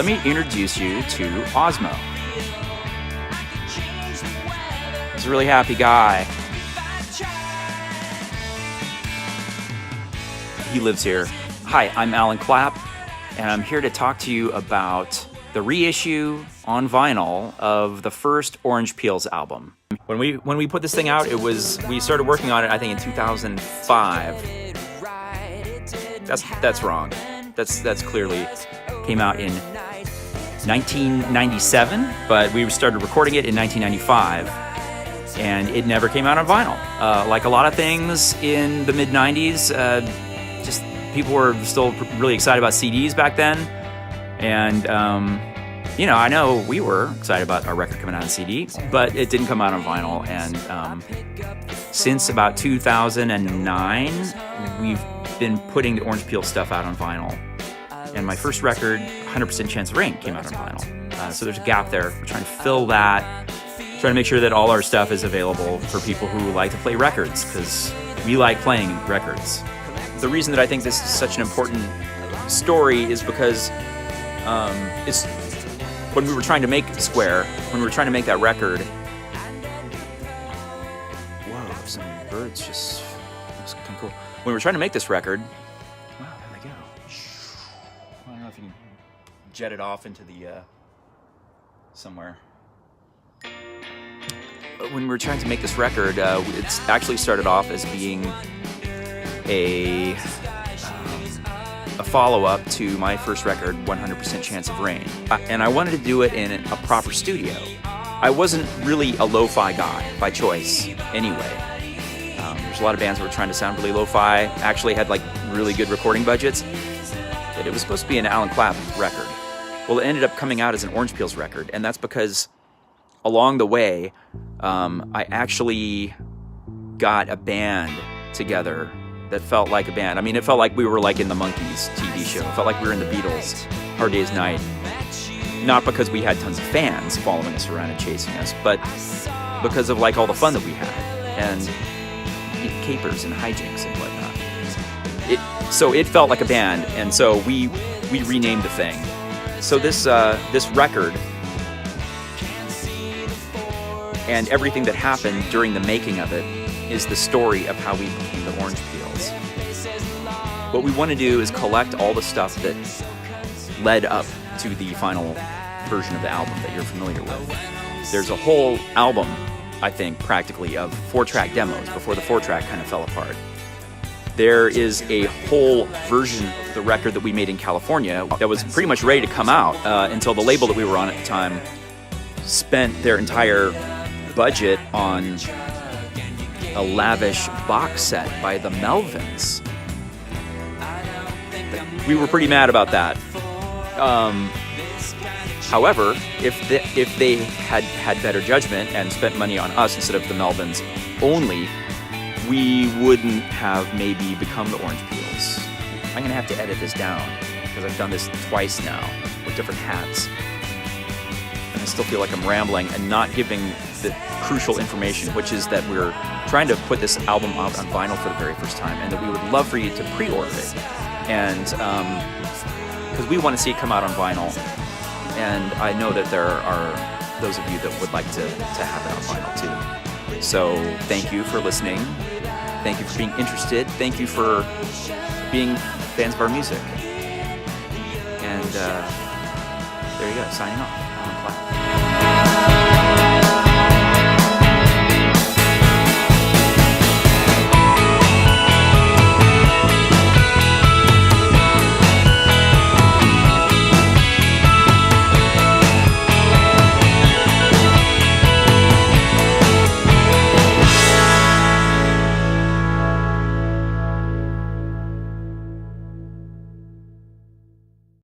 me introduce you to Osmo. He's a really happy guy. He lives here. Hi, I'm Alan Clapp, and I'm here to talk to you about the reissue on vinyl of the first Orange Peels album. When we put this thing out, we started working on it, I think, in 2005. That's wrong. That's clearly came out in 1997, but we started recording it in 1995, and it never came out on vinyl. Like a lot of things in the mid-90s, just people were still really excited about CDs back then, and I know we were excited about our record coming out on CD, but it didn't come out on vinyl. And since about 2009, we've been putting the Orange Peel stuff out on vinyl. And my first record, 100% Chance of Rain, came out on vinyl. So there's a gap there. We're trying to fill that, trying to make sure that all our stuff is available for people who like to play records, because we like playing records. The reason that I think this is such an important story is because it's when we were trying to make Square, when we were trying to make that record. Whoa, some birds just, that's kind of cool. When we were trying to make this record, wow, there they go. I don't know if you can jet it off into the, somewhere. When we were trying to make this record, it's actually started off as being a follow-up to my first record, 100% Chance of Rain. And I wanted to do it in a proper studio. I wasn't really a lo-fi guy by choice anyway. There's a lot of bands that were trying to sound really lo-fi, actually had like really good recording budgets, but it was supposed to be an Alan Clapp record. Well, it ended up coming out as an Orange Peels record, and that's because along the way, I actually got a band together that felt like a band. I mean, it felt like we were like in the Monkees TV show. It felt like we were in the Beatles, Hard Day's Night. Not because we had tons of fans following us around and chasing us, but because of like all the fun that we had, and capers and hijinks and whatnot. So it felt like a band, and so we renamed the thing. So this record and everything that happened during the making of it is the story of how we became the Orange Peels. What we want to do is collect all the stuff that led up to the final version of the album that you're familiar with. There's a whole album, I think, practically, of 4-track demos before the 4-track kind of fell apart. There is a whole version of the record that we made in California that was pretty much ready to come out until the label that we were on at the time spent their entire budget on a lavish box set by the Melvins. We were pretty mad about that. However, if they had better judgment and spent money on us instead of the Melvins only, we wouldn't have maybe become the Orange Peels. I'm gonna have to edit this down because I've done this twice now with different hats. And I still feel like I'm rambling and not giving the crucial information, which is that we're trying to put this album out on vinyl for the very first time, and that we would love for you to pre-order it. And because we want to see it come out on vinyl, and I know that there are those of you that would like to have it on vinyl too. So thank you for listening. Thank you for being interested. Thank you for being fans of our music. And there you go, signing off. Alan Clapp.